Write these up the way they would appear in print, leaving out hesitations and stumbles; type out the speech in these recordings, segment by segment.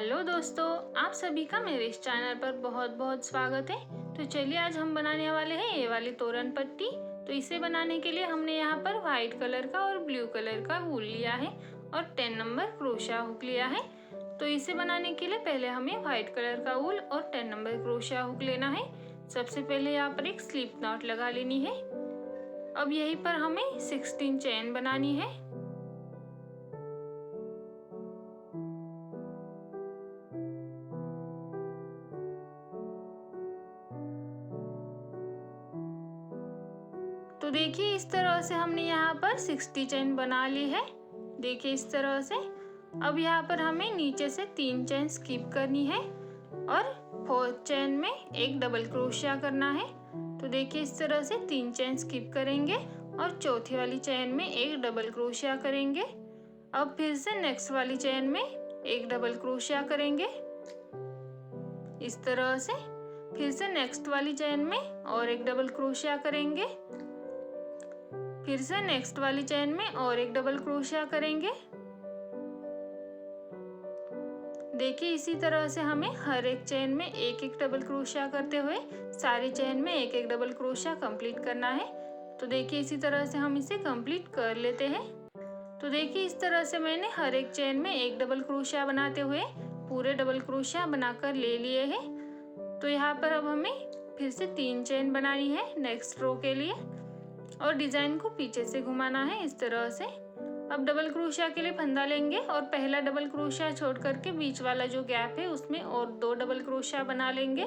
Hello दोस्तों, आप सभी का मेरे इस चैनल पर बहुत बहुत स्वागत है। तो चलिए आज हम बनाने वाले हैं ये वाली तोरण पट्टी। तो इसे बनाने के लिए हमने यहाँ पर व्हाइट कलर का और ब्लू कलर का वूल लिया है और 10 नंबर क्रोशा हुक लिया है। तो इसे बनाने के लिए पहले हमें व्हाइट कलर का वूल और 10 नंबर क्रोशा हुक लेना है। सबसे पहले यहाँ पर एक स्लिप नॉट लगा लेनी है। अब यहीं पर हमें 16 चेन बनानी है। तो देखिए इस तरह से हमने यहाँ पर 60 चेन बना ली है। देखिए इस तरह से। अब यहाँ पर हमें नीचे से 3 चेन स्किप करनी है और 4th चेन में एक डबल क्रोशिया करना है। तो देखिए इस तरह से 3 चेन स्किप करेंगे और चौथी वाली चेन में एक डबल क्रोशिया करेंगे। अब फिर से नेक्स्ट वाली चेन में एक डबल क्रोशिया करेंगे इस तरह से। फिर से नेक्स्ट वाली चेन में और एक डबल क्रोशिया करेंगे। फिर से नेक्स्ट वाली चेन में और एक डबल क्रोशिया करेंगे। देखिए इसी तरह से हमें हर एक चेन में एक एक डबल क्रोशिया करते हुए सारी चेन में एक एक डबल क्रोशिया कंप्लीट करना है। तो देखिए इसी तरह से हम इसे कंप्लीट कर लेते हैं। तो देखिए इस तरह से मैंने हर एक चेन में एक डबल क्रोशिया बनाते हुए पूरे डबल क्रोशिया बनाकर ले लिए हैं। तो यहाँ पर अब हमें फिर से 3 चेन बनानी है नेक्स्ट रो के लिए और डिजाइन को पीछे से घुमाना है इस तरह से। अब डबल क्रोशिया के लिए फंदा लेंगे और पहला डबल क्रोशिया छोड़ करके बीच वाला जो गैप है उसमें और 2 डबल क्रोशिया बना लेंगे।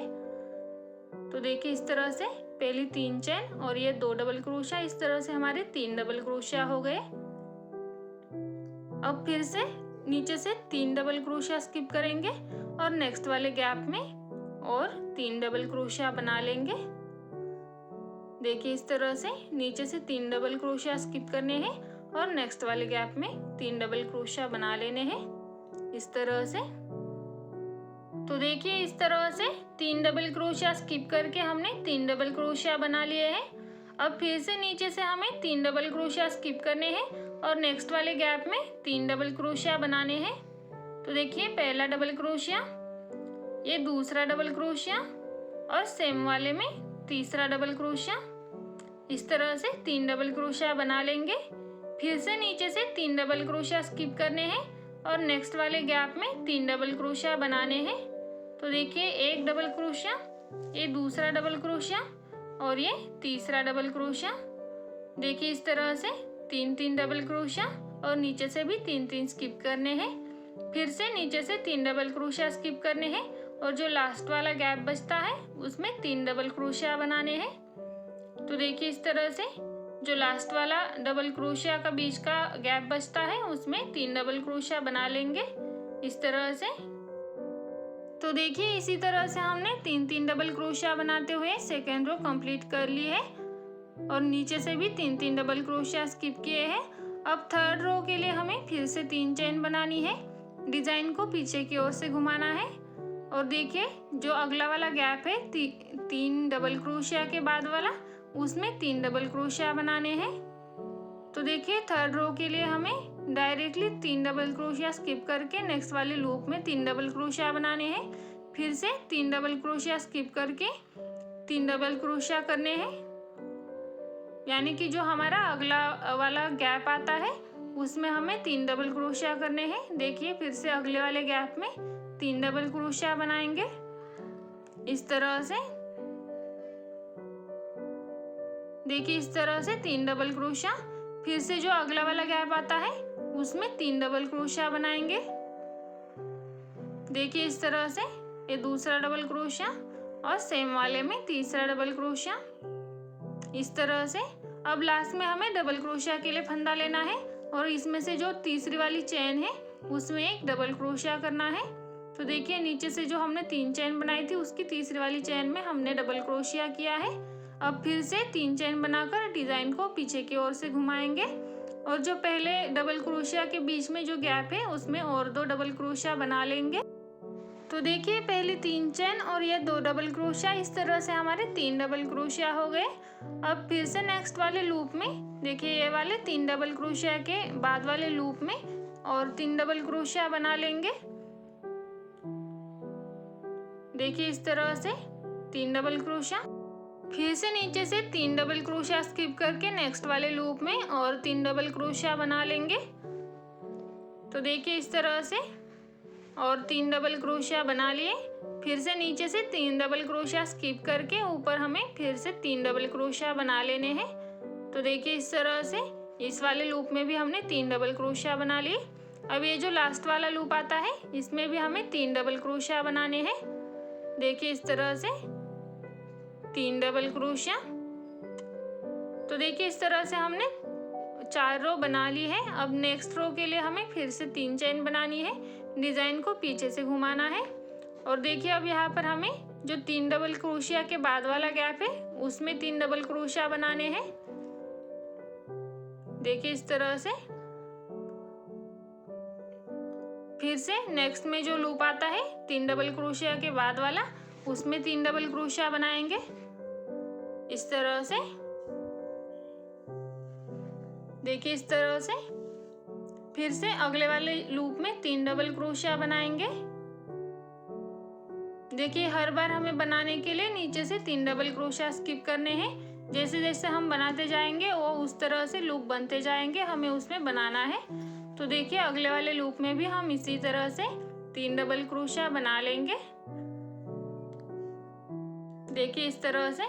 तो देखिए इस तरह से पहली 3 चेन और ये 2 डबल क्रोशिया, इस तरह से हमारे 3 डबल क्रोशिया हो गए। अब फिर से नीचे से 3 डबल क्रोशिया स्किप करेंगे और नेक्स्ट वाले गैप में और 3 डबल क्रोशिया बना लेंगे। देखिए इस तरह से नीचे से 3 डबल क्रोशिया स्किप करने हैं और नेक्स्ट वाले गैप में 3 डबल क्रोशिया बना लेने हैं इस तरह से। तो देखिए इस तरह से 3 डबल क्रोशिया स्किप करके हमने 3 डबल क्रोशिया बना लिए हैं। अब फिर से नीचे से हमें 3 डबल क्रोशिया स्किप करने हैं और नेक्स्ट वाले गैप में 3 डबल क्रोशिया बनाने हैं। तो देखिए पहला डबल क्रोशिया, ये दूसरा डबल क्रोशिया और सेम वाले में तीसरा डबल क्रोशिया, इस तरह से 3 डबल क्रोशिया बना लेंगे। फिर से नीचे से 3 डबल क्रोशिया स्किप करने हैं और नेक्स्ट वाले गैप में 3 डबल क्रोशिया बनाने हैं। तो देखिए एक डबल क्रोशिया, ये दूसरा डबल क्रोशिया और ये तीसरा डबल क्रोशिया। देखिए इस तरह से 3 डबल क्रोशिया और नीचे से भी 3 स्किप करने हैं। फिर से नीचे से 3 डबल क्रोशिया स्किप करने हैं और जो लास्ट वाला गैप बचता है उसमें 3 डबल क्रोशिया बनाने हैं। तो देखिए इस तरह से जो लास्ट वाला डबल क्रोशिया का बीच का गैप बचता है उसमें 3 डबल क्रोशिया बना लेंगे इस तरह से। तो देखिए इसी तरह से हमने 3 डबल क्रोशिया बनाते हुए सेकेंड रो कंप्लीट कर ली है और नीचे से भी 3 डबल क्रोशिया स्किप किए हैं। अब थर्ड रो के लिए हमें फिर से 3 चेन बनानी है। डिजाइन को पीछे की ओर से घुमाना है और देखिए जो अगला वाला गैप है 3 डबल क्रोशिया के बाद वाला, उसमें 3 डबल क्रोशिया बनाने हैं। तो देखिए थर्ड रो के लिए हमें डायरेक्टली 3 डबल क्रोशिया स्किप करके नेक्स्ट वाले लूप में 3 डबल क्रोशिया बनाने हैं। फिर से 3 डबल क्रोशिया स्किप करके 3 डबल क्रोशिया करने हैं, यानी कि जो हमारा अगला वाला गैप आता है उसमें हमें 3 डबल क्रोशिया करने हैं। देखिए फिर से अगले वाले गैप में 3 डबल क्रोशिया बनाएंगे इस तरह से। देखिए इस तरह से 3 डबल क्रोशिया, फिर से जो अगला वाला गैप आता है उसमें 3 डबल क्रोशिया बनाएंगे। देखिए इस तरह से ये दूसरा डबल क्रोशिया और सेम वाले में तीसरा डबल क्रोशिया इस तरह से। अब लास्ट में हमें डबल क्रोशिया के लिए फंदा लेना है और इसमें से जो तीसरी वाली चेन है उसमें एक डबल क्रोशिया करना है। तो देखिए नीचे से जो हमने 3 चेन बनाई थी उसकी तीसरी वाली चेन में हमने डबल क्रोशिया किया है। अब फिर से 3 चेन बनाकर डिजाइन को पीछे की ओर से घुमाएंगे और जो पहले डबल क्रोशिया के बीच में जो गैप है उसमें और 2 डबल क्रोशिया बना लेंगे। तो देखिए पहली 3 चेन और ये 2 डबल क्रोशिया, इस तरह से हमारे 3 डबल क्रोशिया हो गए। अब फिर से नेक्स्ट वाले लूप में देखिए ये वाले 3 डबल क्रोशिया के बाद वाले लूप में और 3 डबल क्रोशिया बना लेंगे। देखिए इस तरह से 3 डबल क्रोशिया। फिर से नीचे से 3 डबल क्रोशिया स्किप करके नेक्स्ट वाले लूप में और 3 डबल क्रोशिया बना लेंगे। तो देखिए इस तरह से और 3 डबल क्रोशिया बना लिए। फिर से नीचे से 3 डबल क्रोशिया स्किप करके ऊपर हमें फिर से 3 डबल क्रोशिया बना लेने हैं। तो देखिए इस तरह से इस वाले लूप में भी हमने 3 डबल क्रोशिया बना लिए। अब ये जो लास्ट वाला लूप आता है इसमें भी हमें 3 डबल क्रोशिया बनाने हैं। देखिए इस तरह से 3 डबल क्रोशिया। तो देखिए इस तरह से हमने 4 रो बना ली है। अब नेक्स्ट रो के लिए हमें फिर से 3 चेन बनानी है। डिज़ाइन को पीछे से घुमाना है और देखिए अब यहाँ पर हमें जो 3 डबल क्रोशिया के बाद वाला गैप है उसमें 3 डबल क्रोशिया बनाने हैं। देखिए इस तरह से। फिर से नेक्स्ट में जो लूप आता है 3 डबल क्रोशिया के बाद वाला उसमें 3 डबल क्रोशिया बनाएंगे इस तरह से। देखिए इस तरह से। फिर से अगले वाले लूप में 3 डबल क्रोशिया बनाएंगे। देखिए हर बार हमें बनाने के लिए नीचे से 3 डबल क्रोशिया स्किप करने हैं। जैसे जैसे हम बनाते जाएंगे वो उस तरह से लूप बनते जाएंगे, हमें उसमें बनाना है। तो देखिए अगले वाले लूप में भी हम इसी तरह से 3 डबल क्रोशिया बना लेंगे। देखिए इस तरह से।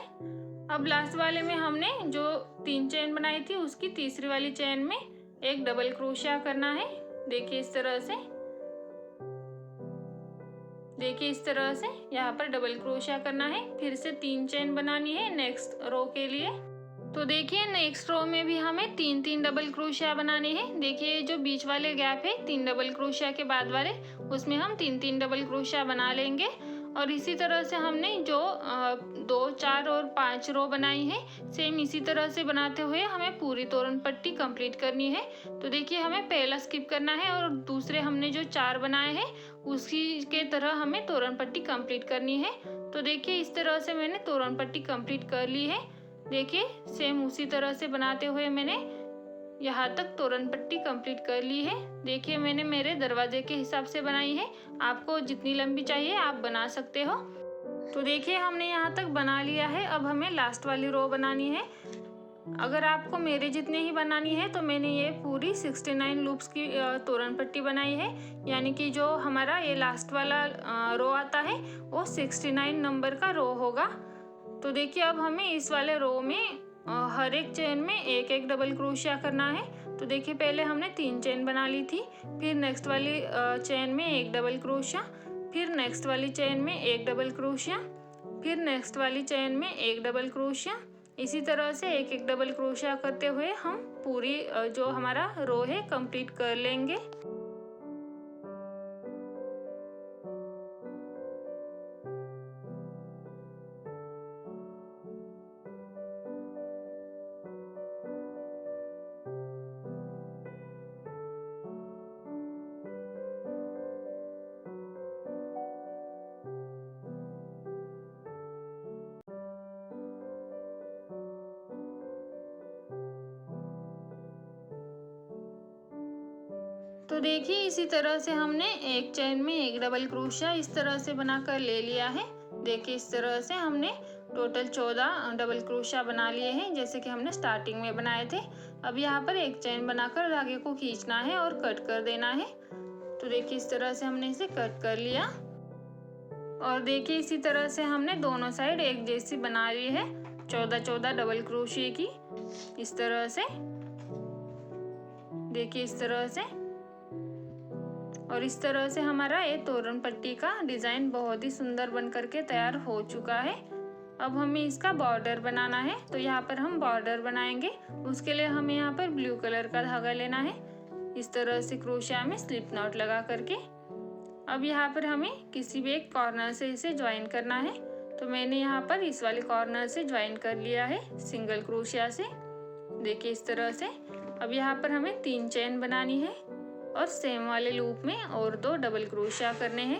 अब लास्ट वाले में हमने जो 3 चेन बनाई थी उसकी तीसरी वाली चेन में एक डबल क्रोशिया करना है। देखिए इस तरह से। देखिए इस तरह से यहाँ पर डबल क्रोशिया करना है। फिर से 3 चेन बनानी है नेक्स्ट रो के लिए। तो देखिए नेक्स्ट रो में भी हमें 3 डबल क्रोशिया बनाने हैं। देखिए जो बीच वाले गैप है 3 डबल क्रोशिया के बाद वाले उसमें हम 3 डबल क्रोशिया बना लेंगे। और इसी तरह से हमने जो 2, 4 और 5 रो बनाई है सेम इसी तरह से बनाते हुए हमें पूरी तोरण पट्टी कंप्लीट करनी है। तो देखिए हमें पहला स्किप करना है और दूसरे हमने जो 4 बनाए हैं उसी के तरह हमें तोरण पट्टी कंप्लीट करनी है। तो देखिए इस तरह से मैंने तोरण पट्टी कंप्लीट कर ली है। देखिए सेम उसी तरह से बनाते हुए मैंने यहाँ तक तोरण पट्टी कंप्लीट कर ली है। देखिए मैंने मेरे दरवाजे के हिसाब से बनाई है, आपको जितनी लंबी चाहिए आप बना सकते हो। तो देखिए हमने यहाँ तक बना लिया है। अब हमें लास्ट वाली रो बनानी है। अगर आपको मेरे जितने ही बनानी है तो मैंने ये पूरी 69 लूप्स की तोरण पट्टी बनाई है। यानी कि जो हमारा ये लास्ट वाला रो आता है वो 69 नंबर का रो होगा। तो देखिए अब हमें इस वाले रो में हर एक चेन में एक एक डबल क्रोशिया करना है। तो देखिए पहले हमने 3 चेन बना ली थी, फिर नेक्स्ट वाली चेन में एक डबल क्रोशिया, फिर नेक्स्ट वाली चेन में एक डबल क्रोशिया, फिर नेक्स्ट वाली चेन में एक डबल क्रोशिया। इसी तरह से एक एक डबल क्रोशिया करते हुए हम पूरी जो हमारा रो है कंप्लीट कर लेंगे। तो देखिए इसी तरह से हमने एक चेन में एक डबल क्रोशिया इस तरह से बनाकर ले लिया है। देखिए इस तरह से हमने टोटल 14 डबल क्रोशिया बना लिए हैं जैसे कि हमने स्टार्टिंग में बनाए थे। अब यहाँ पर एक चेन बनाकर धागे को खींचना है और कट कर देना है। तो देखिए इस तरह से हमने इसे कट कर लिया। और देखिए इसी तरह से हमने दोनों साइड एक जैसी बना ली है 14 डबल क्रोशिया की इस तरह से। देखिए इस तरह से। और इस तरह से हमारा ये तोरण पट्टी का डिज़ाइन बहुत ही सुंदर बन करके तैयार हो चुका है। अब हमें इसका बॉर्डर बनाना है। तो यहाँ पर हम बॉर्डर बनाएंगे। उसके लिए हमें यहाँ पर ब्लू कलर का धागा लेना है। इस तरह से क्रोशिया में स्लिप नॉट लगा करके अब यहाँ पर हमें किसी भी एक कॉर्नर से इसे ज्वाइन करना है। तो मैंने यहाँ पर इस वाले कॉर्नर से ज्वाइन कर लिया है सिंगल क्रोशिया से। देखिए इस तरह से। अब यहाँ पर हमें 3 चेन बनानी है और सेम वाले लूप में और 2 डबल क्रोशिया करने हैं।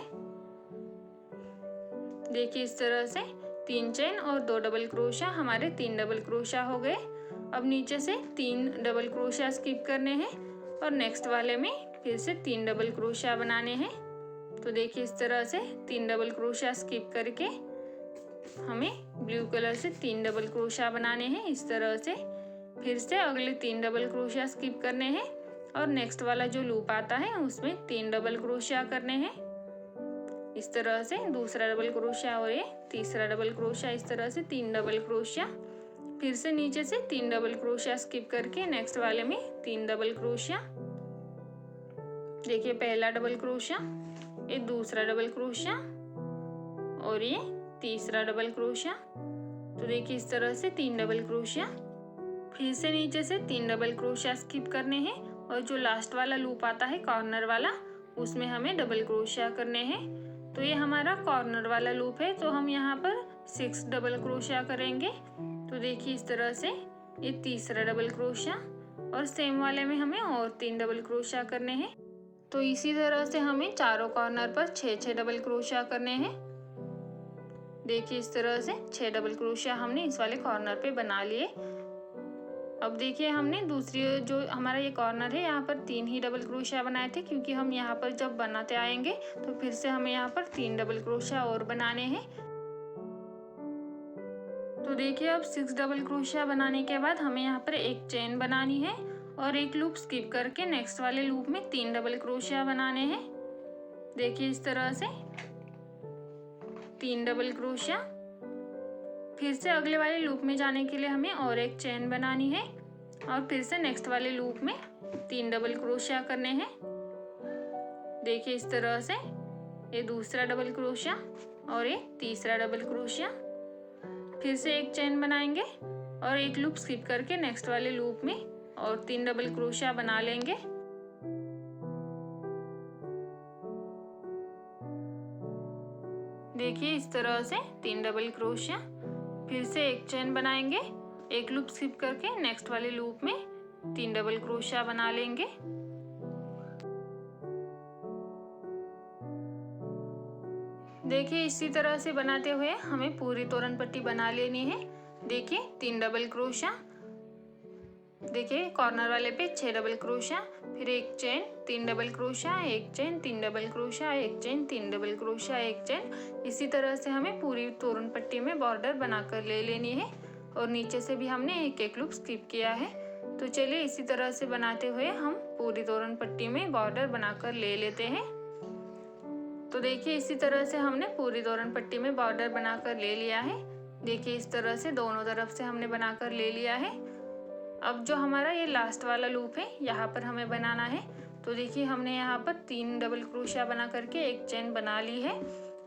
देखिए इस तरह से 3 चेन और 2 डबल क्रोशिया, हमारे 3 डबल क्रोशिया हो गए। अब नीचे से 3 डबल क्रोशिया स्किप करने हैं और नेक्स्ट वाले में फिर से 3 डबल क्रोशिया बनाने हैं। तो देखिए इस तरह से 3 डबल क्रोशिया स्किप करके हमें ब्लू कलर से 3 डबल क्रोशिया बनाने हैं। इस तरह से फिर से अगले 3 डबल क्रोशिया स्किप करने हैं और नेक्स्ट वाला जो लूप आता है उसमें 3 डबल क्रोशिया करने हैं। इस तरह से दूसरा डबल क्रोशिया और ये तीसरा डबल क्रोशिया, इस तरह से 3 डबल क्रोशिया। फिर से नीचे से 3 डबल क्रोशिया स्किप करके नेक्स्ट वाले में 3 डबल क्रोशिया। देखिए पहला डबल क्रोशिया, ये दूसरा डबल क्रोशिया और ये तीसरा डबल क्रोशिया। तो देखिए इस तरह से 3 डबल क्रोशिया। फिर से नीचे से 3 डबल क्रोशिया स्किप करने हैं और जो लास्ट वाला लूप आता है कॉर्नर वाला उसमें हमें डबल क्रोशिया करने हैं। तो ये हमारा कॉर्नर वाला लूप है, तो हम यहाँ पर 6 डबल क्रोशिया करेंगे। तो देखिए इस तरह से ये तीसरा डबल क्रोशिया और सेम वाले में हमें और 3 डबल क्रोशिया करने हैं। तो इसी तरह से हमें चारों कॉर्नर पर 6 डबल क्रोशिया करने हैं। देखिए इस तरह से 6 डबल क्रोशिया हमने इस वाले कॉर्नर पे बना लिए। अब देखिए हमने दूसरी जो हमारा ये कॉर्नर है यहाँ पर 3 ही डबल क्रोशिया बनाए थे, क्योंकि हम यहाँ पर जब बनाते आएंगे तो फिर से हमें यहाँ पर 3 डबल क्रोशिया और बनाने हैं। तो देखिए अब 6 डबल क्रोशिया बनाने के बाद हमें यहाँ पर एक चेन बनानी है और एक लूप स्किप करके नेक्स्ट वाले लूप में 3 डबल क्रोशिया बनाने हैं। देखिए इस तरह से 3 डबल क्रोशिया। फिर से अगले वाले लूप में जाने के लिए हमें और एक चेन बनानी है और फिर से नेक्स्ट वाले लूप में 3 डबल क्रोशिया करने हैं। देखिए इस तरह से ये दूसरा डबल क्रोशिया और ये तीसरा डबल क्रोशिया। फिर से एक चेन बनाएंगे और एक लूप स्किप करके नेक्स्ट वाले लूप में और 3 डबल क्रोशिया बना लेंगे। देखिए इस तरह से 3 डबल क्रोशिया। फिर से एक चेन बनाएंगे, एक लूप स्किप करके नेक्स्ट वाले लूप में 3 डबल क्रोशिया बना लेंगे। देखिए इसी तरह से बनाते हुए हमें पूरी तोरण पट्टी बना लेनी है। देखिए 3 डबल क्रोशिया, देखिए कॉर्नर वाले पे 6 डबल क्रोशिया, फिर एक चेन, 3 डबल क्रोशिया, एक चेन, 3 डबल क्रोशिया, एक चेन, 3 डबल क्रोशिया, एक चेन। इसी तरह से हमें पूरी तोरण पट्टी में बॉर्डर बनाकर ले लेनी है और नीचे से भी हमने एक एक लूप स्किप किया है। तो चलिए इसी तरह से बनाते हुए हम पूरी तोरण पट्टी में बॉर्डर बनाकर ले लेते हैं। तो देखिए इसी तरह से हमने पूरी तोरण पट्टी में बॉर्डर बनाकर ले लिया है। देखिए इस तरह से दोनों तरफ से हमने बनाकर ले लिया है। अब जो हमारा ये लास्ट वाला लूप है यहाँ पर हमें बनाना है। तो देखिए हमने यहाँ पर 3 डबल क्रोशिया बना करके एक चेन बना ली है।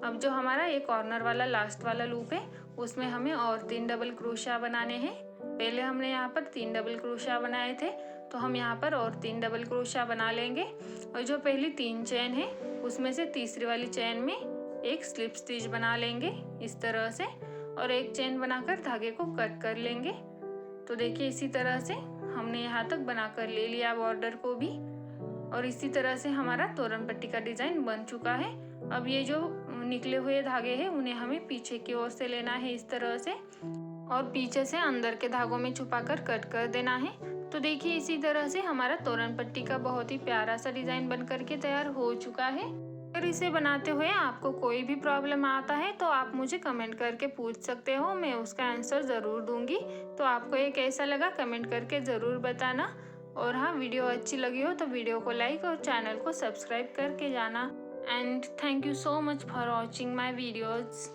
अब जो हमारा ये कॉर्नर वाला लास्ट वाला लूप है उसमें हमें और 3 डबल क्रोशिया बनाने हैं। पहले हमने यहाँ पर 3 डबल क्रोशिया बनाए थे, तो हम यहाँ पर और 3 डबल क्रोशिया बना लेंगे और जो पहली 3 चेन है उसमें से तीसरी वाली चेन में एक स्लिप स्टिच बना लेंगे इस तरह से और एक चेन बनाकर धागे को कट कर लेंगे। तो देखिए इसी तरह से हमने यहाँ तक बनाकर ले लिया बॉर्डर को भी और इसी तरह से हमारा तोरण पट्टी का डिजाइन बन चुका है। अब ये जो निकले हुए धागे हैं उन्हें हमें पीछे की ओर से लेना है इस तरह से और पीछे से अंदर के धागों में छुपाकर कट कर देना है। तो देखिए इसी तरह से हमारा तोरण पट्टी का बहुत ही प्यारा सा डिजाइन बन करके तैयार हो चुका है। अगर इसे बनाते हुए आपको कोई भी प्रॉब्लम आता है तो आप मुझे कमेंट करके पूछ सकते हो, मैं उसका आंसर ज़रूर दूंगी। तो आपको ये कैसा लगा कमेंट करके ज़रूर बताना और हाँ, वीडियो अच्छी लगी हो तो वीडियो को लाइक और चैनल को सब्सक्राइब करके जाना। And thank you so much for watching my videos.